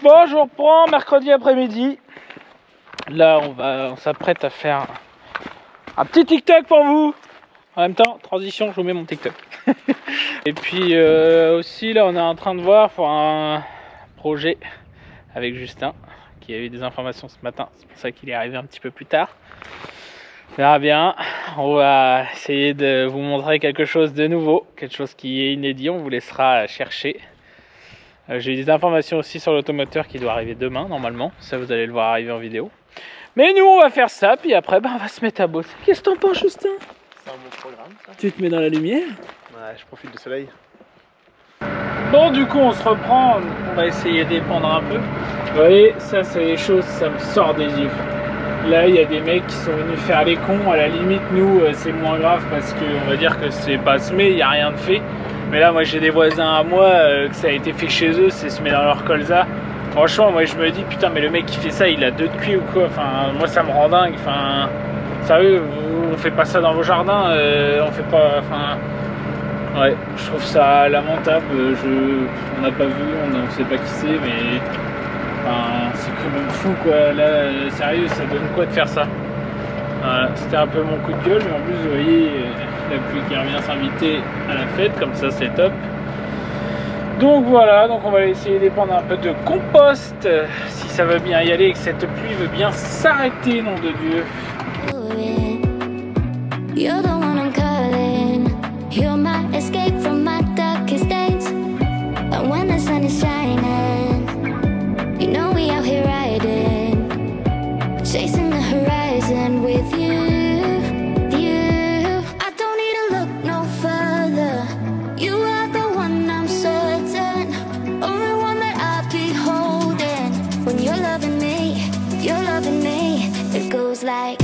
Bon, je reprends mercredi après-midi. Là, on s'apprête à faire un petit TikTok pour vous. En même temps, transition, je vous mets mon TikTok. Et puis aussi, là, on est en train de voir pour un projet avec Justin, qui a eu des informations ce matin. C'est pour ça qu'il est arrivé un petit peu plus tard. On verra bien. On va essayer de vous montrer quelque chose de nouveau, quelque chose qui est inédit. On vous laissera chercher. J'ai eu des informations aussi sur l'automoteur qui doit arriver demain, normalement. Ça, vous allez le voir arriver en vidéo. Mais nous, on va faire ça, puis après, on va se mettre à bosser. Qu'est-ce que t'en penses, Justin? C'est un bon programme, ça. Tu te mets dans la lumière? Ouais, je profite du soleil. Bon, du coup, on se reprend. On va essayer d'épandre un peu. Vous voyez, ça, c'est les choses, ça me sort des yeux. Là, il y a des mecs qui sont venus faire les cons. À la limite, nous, c'est moins grave parce qu'on va dire que c'est pas semé, il n'y a rien de fait. Mais là, moi, j'ai des voisins à moi que ça a été fait chez eux, c'est semé dans leur colza. Franchement, moi, je me dis, putain, mais le mec qui fait ça, il a 2 de cuit ou quoi? Enfin, moi, ça me rend dingue. Enfin, sérieux, on fait pas ça dans vos jardins. On fait pas. Enfin, ouais, je trouve ça lamentable. On n'a pas vu, on sait pas qui c'est, mais. Enfin, c'est quand même fou, quoi. Là, sérieux, ça donne quoi de faire ça? Voilà, c'était un peu mon coup de gueule, mais en plus, vous voyez, la pluie qui revient s'inviter à la fête, comme ça, c'est top. Donc voilà, donc on va essayer d'épandre un peu de compost, si ça veut bien y aller et que cette pluie veut bien s'arrêter, nom de Dieu. You're the one I'm calling. You're my escape from my darkest days. And when the sun is shining, you know we out here riding, chasing the horizon with you. I don't need to look no further. You are the one I'm certain, only one that I'll be holding. When you're loving me, it goes like.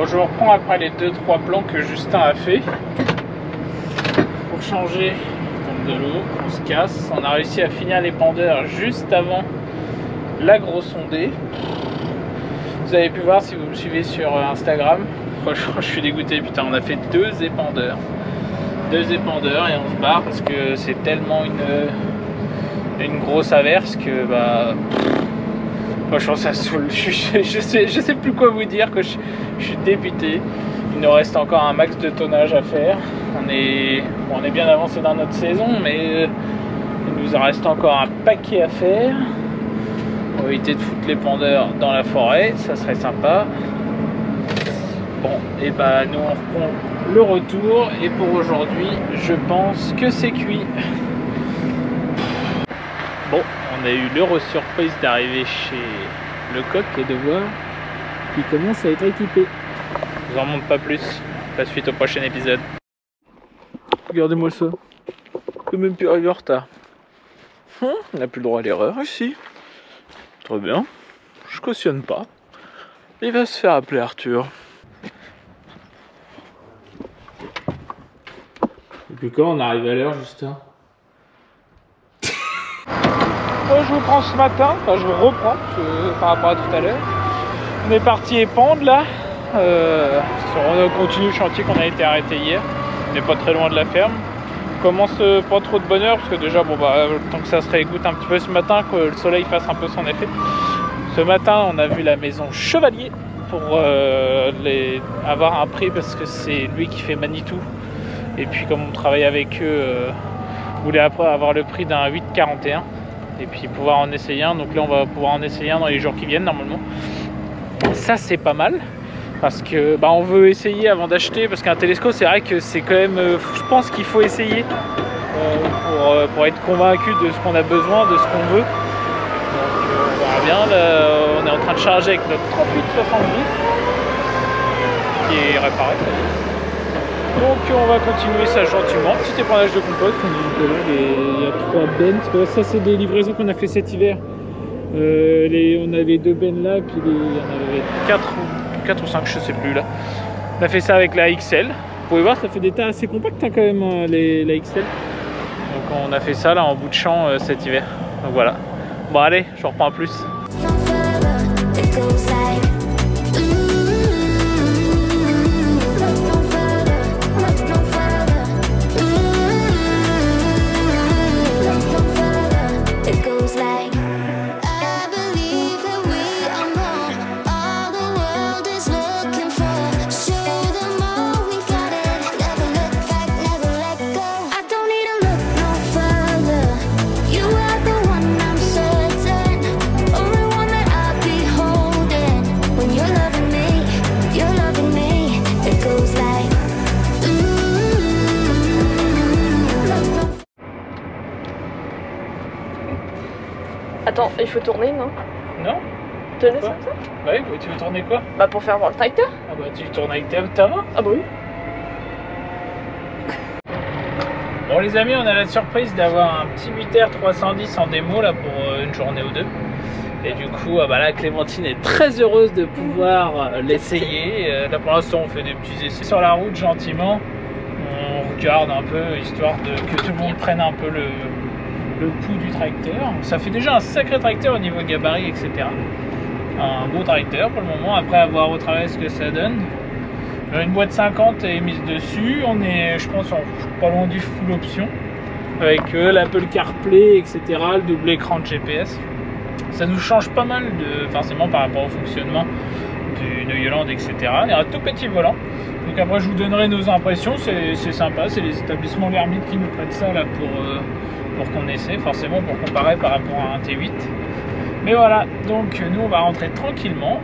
Je reprends après les 2-3 plans que Justin a fait pour changer de l'eau. On se casse, on a réussi à finir l'épandeur juste avant la grosse ondée. Vous avez pu voir si vous me suivez sur Instagram. Franchement, je suis dégoûté, putain, on a fait 2 épandeurs et on se barre parce que c'est tellement une grosse averse que bah franchement ça saoule. Je sais plus quoi vous dire, que je suis député. Il nous reste encore un max de tonnage à faire. On est bien avancé dans notre saison, mais il nous en reste encore un paquet à faire. On va éviter de foutre l'épandeur dans la forêt, ça serait sympa. Bon, et bah nous on reprend le retour, et pour aujourd'hui je pense que c'est cuit. Bon, on a eu l'heureux surprise d'arriver chez le coq et de voir qu'il commence à être équipé. Je vous en montre pas plus, la suite au prochain épisode. Regardez-moi ça, on peut même plus arriver en retard. On n'a plus le droit à l'erreur ici. Très bien, je cautionne pas. Il va se faire appeler Arthur. Et puis quand on arrive à l'heure, Justin? Je vous prends ce matin, enfin je vous reprends par rapport à tout à l'heure. On est parti épandre là. On continue le chantier qu'on a été arrêté hier. On n'est pas très loin de la ferme. On commence pas trop de bonne heure parce que déjà bon bah tant que ça se réécoute un petit peu ce matin, que le soleil fasse un peu son effet. Ce matin on a vu la maison Chevalier pour avoir un prix parce que c'est lui qui fait Manitou. Et puis comme on travaille avec eux, on voulait après avoir le prix d'un 8,41 et puis pouvoir en essayer un. Donc là on va pouvoir en essayer un dans les jours qui viennent normalement. Ça c'est pas mal parce que bah, on veut essayer avant d'acheter, parce qu'un télescope c'est vrai que c'est quand même, je pense qu'il faut essayer pour être convaincu de ce qu'on a besoin, de ce qu'on veut. Donc on verra bien. bien. Là, on est en train de charger avec notre 3870 qui est réparé. Donc on va continuer ça gentiment. Petit épandage de compost. Il y a 3 bennes. Ça c'est des livraisons qu'on a fait cet hiver. On avait 2 bennes là, puis il y en avait 4 ou 5, je sais plus là. On a fait ça avec la XL. Vous pouvez voir, ça fait des tas assez compacts hein, quand même, la XL. Donc on a fait ça là en bout de champ cet hiver. Donc voilà. Bon allez, je reprends plus. Attends, il faut tourner, non? Non? Tenez ça comme ça? Ouais, bah, tu veux tourner quoi? Bah pour faire voir le tracteur. Ah bah tu tournes avec ta main? Ah bah oui. Bon les amis, on a la surprise d'avoir un petit 8R 310 en démo là pour une journée ou deux. Et du coup, bah là Clémentine est très heureuse de pouvoir l'essayer. Là pour l'instant on fait des petits essais sur la route gentiment. On regarde un peu histoire que tout le monde prenne un peu le pouls du tracteur. Ça fait déjà un sacré tracteur au niveau gabarit, etc. Un beau tracteur pour le moment, après avoir au travail ce que ça donne. Une boîte 50 est mise dessus, on est je pense pas loin du full option avec l'Apple CarPlay, etc. le double écran de GPS. Ça nous change pas mal forcément par rapport au fonctionnement de Yolande, etc. Il y a un tout petit volant. Donc après je vous donnerai nos impressions, c'est sympa, c'est les établissements L'Hermite qui nous prêtent ça là pour qu'on essaie, forcément pour comparer par rapport à un T8. Mais voilà, donc nous on va rentrer tranquillement.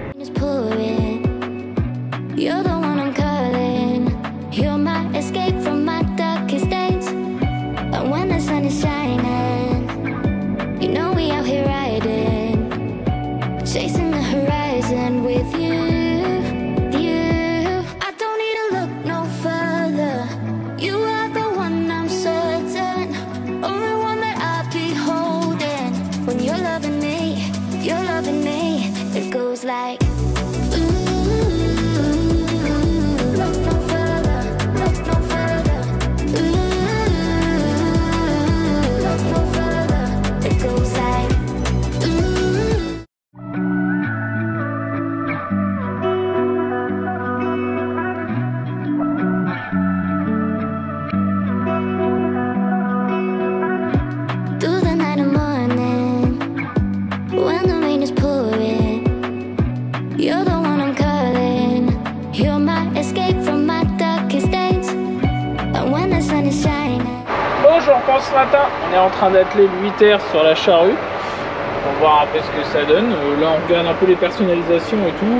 Je repense ce matin, on est en train d'atteler le 8R sur la charrue. On va voir un peu ce que ça donne. Là on regarde un peu les personnalisations et tout.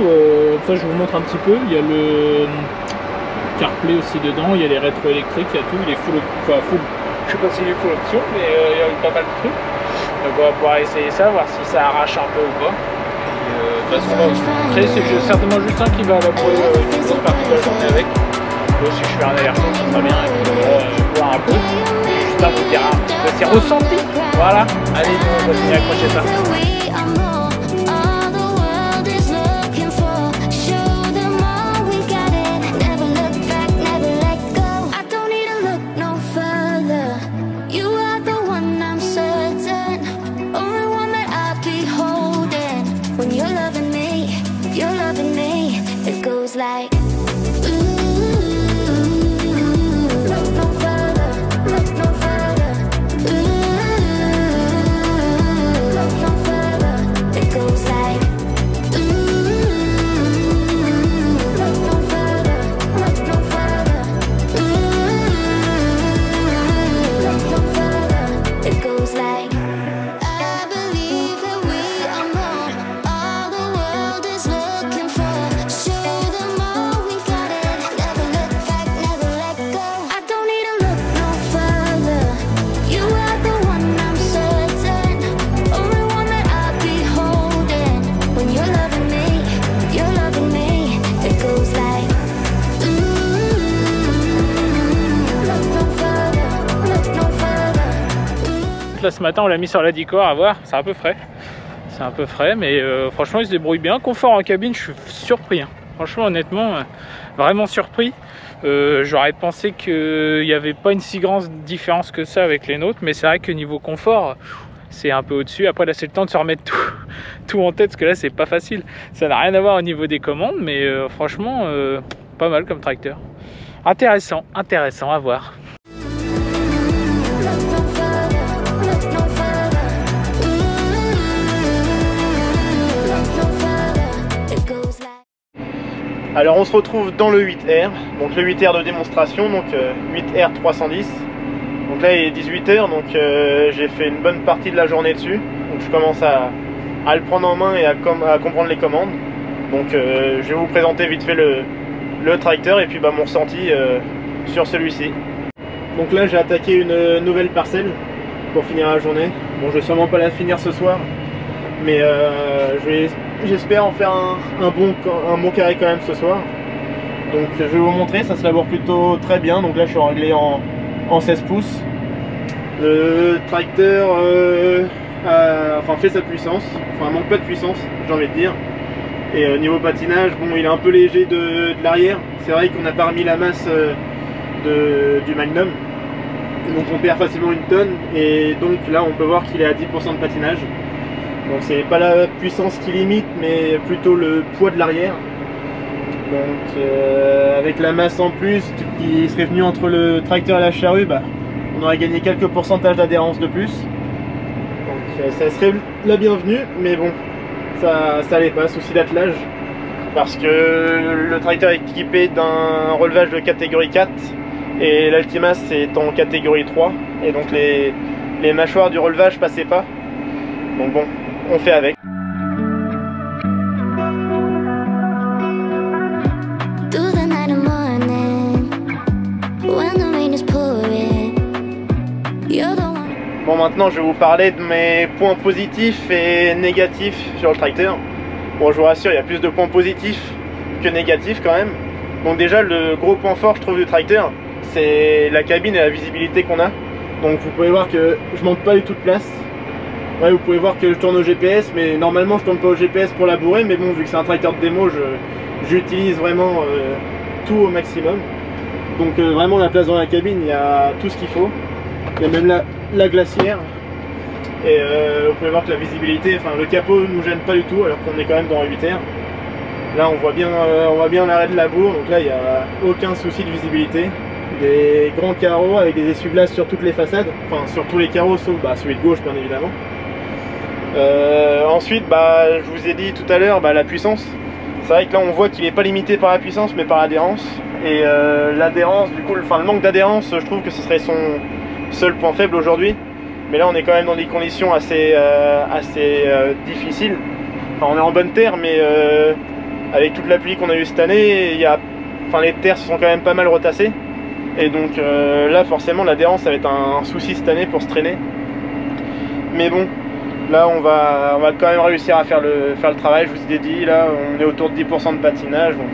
Ça je vous montre un petit peu. Il y a le CarPlay aussi dedans, il y a les rétroélectriques, il y a tout. Il est full, je sais pas s'il est full option, mais il y a pas mal de trucs. Donc on va pouvoir essayer ça, voir si ça arrache un peu ou pas. Après c'est certainement juste un qui va évaporer une grosse partie de la journée avec. Si je fais un aller-retour, ça sera bien. Voir un peu. Ça vous dira un petit peu ses ressentis. Voilà, allez, on va continuer à accrocher ça. là ce matin on l'a mis sur la Dicor, à voir, c'est un peu frais. C'est un peu frais, mais franchement il se débrouille bien. Confort en cabine, je suis surpris. Hein. Franchement, honnêtement, vraiment surpris. J'aurais pensé qu'il n'y avait pas une si grande différence que ça avec les nôtres, mais c'est vrai que niveau confort, c'est un peu au-dessus. Après là c'est le temps de se remettre tout en tête, parce que là c'est pas facile. Ça n'a rien à voir au niveau des commandes, mais franchement, pas mal comme tracteur. Intéressant à voir. Alors on se retrouve dans le 8R, donc le 8R de démonstration, donc 8R 310. Donc là il est 18h, donc j'ai fait une bonne partie de la journée dessus. Donc je commence à le prendre en main et à comprendre les commandes. Donc je vais vous présenter vite fait le tracteur et puis mon ressenti sur celui-ci. Donc là j'ai attaqué une nouvelle parcelle pour finir la journée. Bon, je vais sûrement pas la finir ce soir, mais j'espère en faire un bon carré quand même ce soir. Donc je vais vous montrer, ça se laboure plutôt très bien. Donc là je suis réglé en 16 pouces. Le tracteur fait sa puissance, enfin manque pas de puissance, j'ai envie de dire. Et niveau patinage, bon, il est un peu léger de l'arrière. C'est vrai qu'on n'a pas remis la masse du Magnum, donc on perd facilement une tonne. Et donc là on peut voir qu'il est à 10% de patinage. Donc c'est pas la puissance qui limite, mais plutôt le poids de l'arrière. Donc avec la masse en plus qui serait venue entre le tracteur et la charrue, on aurait gagné quelques pourcentages d'adhérence de plus. Donc ça serait la bienvenue, mais bon, ça allait pas, souci d'attelage. Parce que le tracteur est équipé d'un relevage de catégorie 4 et l'Altimas est en catégorie 3. Et donc les mâchoires du relevage passaient pas. Donc bon, on fait avec. Bon, maintenant je vais vous parler de mes points positifs et négatifs sur le tracteur. Bon, je vous rassure, il y a plus de points positifs que négatifs quand même. Donc déjà, le gros point fort je trouve du tracteur, c'est la cabine et la visibilité qu'on a. Donc vous pouvez voir que je manque pas du tout de place. Ouais, vous pouvez voir que je tourne au GPS, mais normalement je tourne pas au GPS pour labourer, mais bon, vu que c'est un tracteur de démo, j'utilise vraiment tout au maximum. Donc vraiment la place dans la cabine, il y a tout ce qu'il faut. Il y a même la glacière. Et vous pouvez voir que la visibilité, enfin le capot nous gêne pas du tout, alors qu'on est quand même dans un 8R. Là on voit bien l'arrêt de labour, donc là il n'y a aucun souci de visibilité. Des grands carreaux avec des essuie-glaces sur toutes les façades, enfin sur tous les carreaux sauf celui de gauche bien évidemment. Ensuite, je vous ai dit tout à l'heure la puissance. C'est vrai que là on voit qu'il n'est pas limité par la puissance mais par l'adhérence. Et l'adhérence, du coup, le manque d'adhérence, je trouve que ce serait son seul point faible aujourd'hui. Mais là on est quand même dans des conditions assez difficiles. Enfin, on est en bonne terre, mais avec toute la pluie qu'on a eue cette année, les terres se sont quand même pas mal retassées. Et donc là forcément l'adhérence ça va être un souci cette année pour se traîner. Mais bon, là on va quand même réussir à faire le travail. Je vous ai dit, là on est autour de 10% de patinage, donc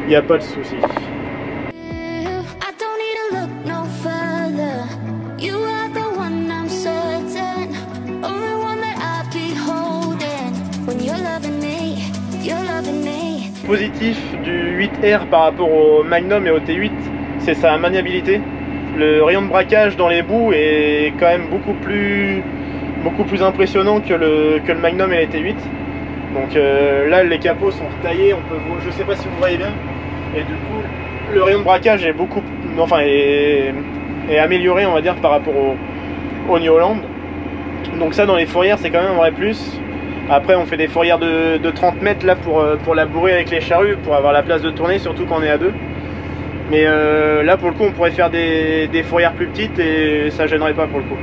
il n'y a pas de souci. Positif du 8R par rapport au Magnum et au T8, c'est sa maniabilité. Le rayon de braquage dans les bouts est quand même beaucoup plus impressionnant que le Magnum et les T8. Donc là les capots sont retaillés, je sais pas si vous voyez bien, et du coup le rayon de braquage est amélioré, on va dire, par rapport au New Holland. Donc ça, dans les fourrières, c'est quand même un vrai plus. Après on fait des fourrières de 30 mètres là pour labourer avec les charrues, pour avoir la place de tourner, surtout quand on est à deux. Mais là pour le coup on pourrait faire des fourrières plus petites et ça gênerait pas pour le coup.